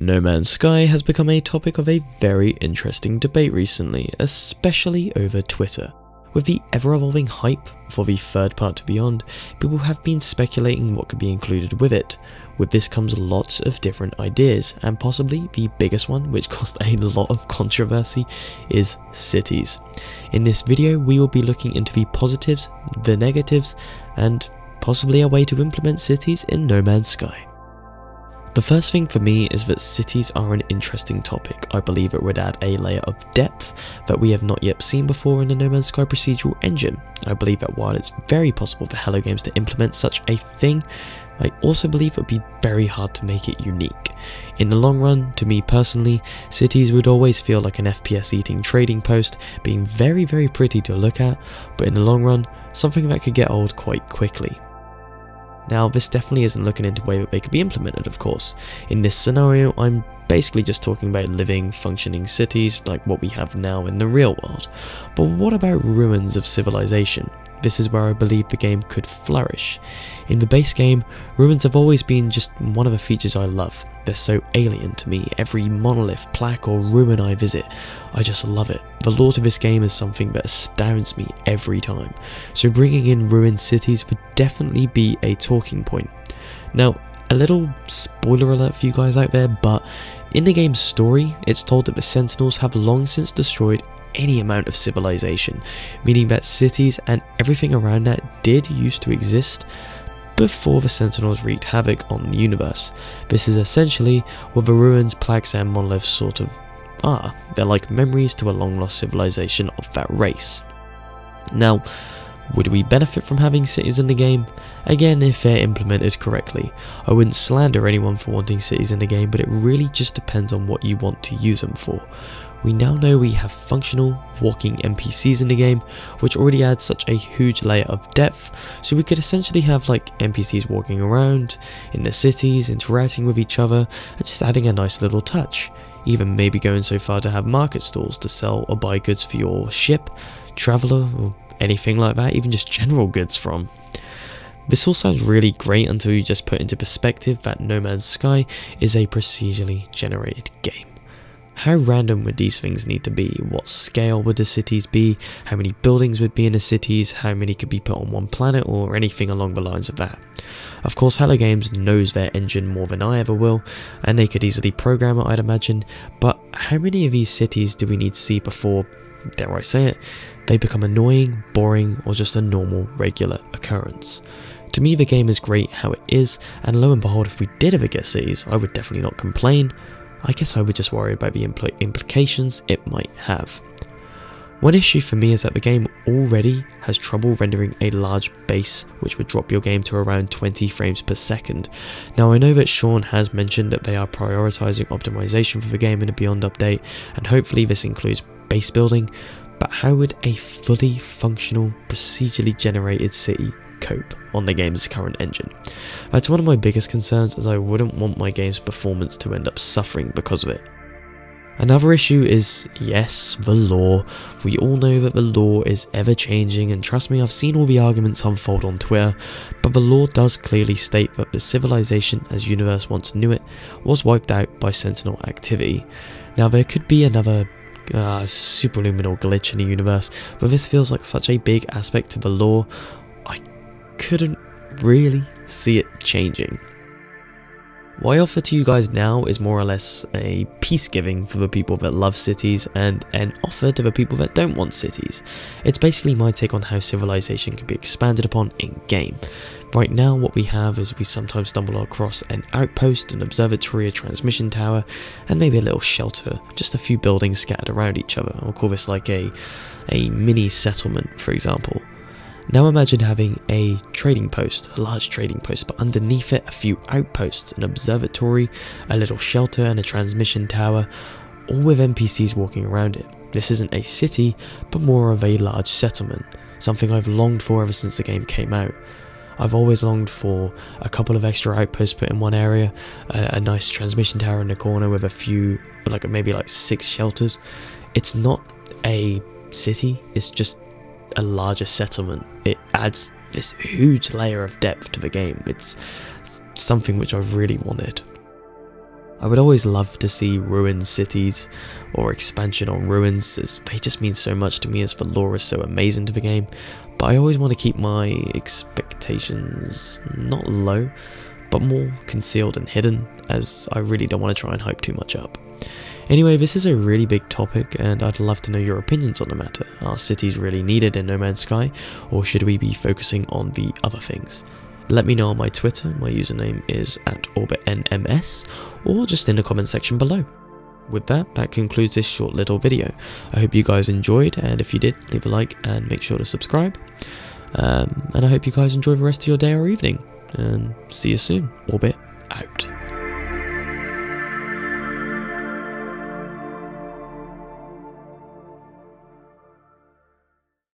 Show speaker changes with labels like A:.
A: No Man's Sky has become a topic of a very interesting debate recently, especially over Twitter. With the ever-evolving hype for the third part to Beyond, people have been speculating what could be included with it. With this comes lots of different ideas, and possibly the biggest one, which caused a lot of controversy, is cities. In this video, we will be looking into the positives, the negatives, and possibly a way to implement cities in No Man's Sky. The first thing for me is that cities are an interesting topic. I believe it would add a layer of depth that we have not yet seen before in the No Man's Sky procedural engine. I believe that while it's very possible for Hello Games to implement such a thing, I also believe it would be very hard to make it unique. In the long run, to me personally, cities would always feel like an FPS eating trading post, being very pretty to look at, but in the long run, something that could get old quite quickly. Now, this definitely isn't looking into a way that they could be implemented, of course. In this scenario, I'm basically just talking about living, functioning cities like what we have now in the real world. But what about ruins of civilization? This is where I believe the game could flourish. In the base game, ruins have always been just one of the features I love. They're so alien to me. Every monolith, plaque or ruin I visit, I just love it. The lore to this game is something that astounds me every time, so bringing in ruined cities would definitely be a talking point. Now, a little spoiler alert for you guys out there, but in the game's story, it's told that the Sentinels have long since destroyed any amount of civilization, meaning that cities and everything around that did used to exist before the Sentinels wreaked havoc on the universe. This is essentially what the ruins, plaques and monoliths sort of are. They're like memories to a long lost civilization of that race. Now, would we benefit from having cities in the game? Again, if they're implemented correctly. I wouldn't slander anyone for wanting cities in the game, but it really just depends on what you want to use them for. We now know we have functional, walking NPCs in the game, which already adds such a huge layer of depth, so we could essentially have like NPCs walking around in the cities, interacting with each other, and just adding a nice little touch. Even maybe going so far to have market stalls to sell or buy goods for your ship, traveller, or anything like that, even just general goods from. This all sounds really great until you just put into perspective that No Man's Sky is a procedurally generated game. How random would these things need to be? What scale would the cities be? How many buildings would be in the cities? How many could be put on one planet, or anything along the lines of that? Of course, Hello Games knows their engine more than I ever will, and they could easily program it, I'd imagine, but how many of these cities do we need to see before, dare I say it, they become annoying, boring, or just a normal, regular occurrence? To me, the game is great how it is, and lo and behold, if we did ever get cities, I would definitely not complain. I guess I would just worry about the implications it might have. One issue for me is that the game already has trouble rendering a large base, which would drop your game to around 20 frames per second. Now, I know that Sean has mentioned that they are prioritizing optimization for the game in a Beyond update, and hopefully this includes base building, but how would a fully functional, procedurally generated city cope on the game's current engine? That's one of my biggest concerns, as I wouldn't want my game's performance to end up suffering because of it. Another issue is, yes, the lore. We all know that the lore is ever changing, and trust me, I've seen all the arguments unfold on Twitter, but the lore does clearly state that the civilization as universe once knew it was wiped out by Sentinel activity. Now, there could be another superluminal glitch in the universe, but this feels like such a big aspect to the lore, I couldn't really see it changing. What I offer to you guys now is more or less a peace giving for the people that love cities and an offer to the people that don't want cities. It's basically my take on how civilization can be expanded upon in game. Right now what we have is we sometimes stumble across an outpost, an observatory, a transmission tower, and maybe a little shelter, just a few buildings scattered around each other. I'll call this like a mini settlement, for example. Now imagine having a trading post, a large trading post, but underneath it a few outposts, an observatory, a little shelter and a transmission tower, all with NPCs walking around it. This isn't a city, but more of a large settlement, something I've longed for ever since the game came out. I've always longed for a couple of extra outposts put in one area, a nice transmission tower in the corner with a few, maybe 6 shelters. It's not a city, it's just a larger settlement. It adds this huge layer of depth to the game. It's something which I've really wanted. I would always love to see ruined cities or expansion on ruins, as they just mean so much to me as the lore is so amazing to the game, but I always want to keep my expectations not low, but more concealed and hidden, as I really don't want to try and hype too much up. Anyway, this is a really big topic and I'd love to know your opinions on the matter. Are cities really needed in No Man's Sky, or should we be focusing on the other things? Let me know on my Twitter, my username is @OrbitNMS, or just in the comment section below. With that concludes this short little video. I hope you guys enjoyed, and if you did, leave a like and make sure to subscribe. And I hope you guys enjoy the rest of your day or evening, and see you soon. Orbit out.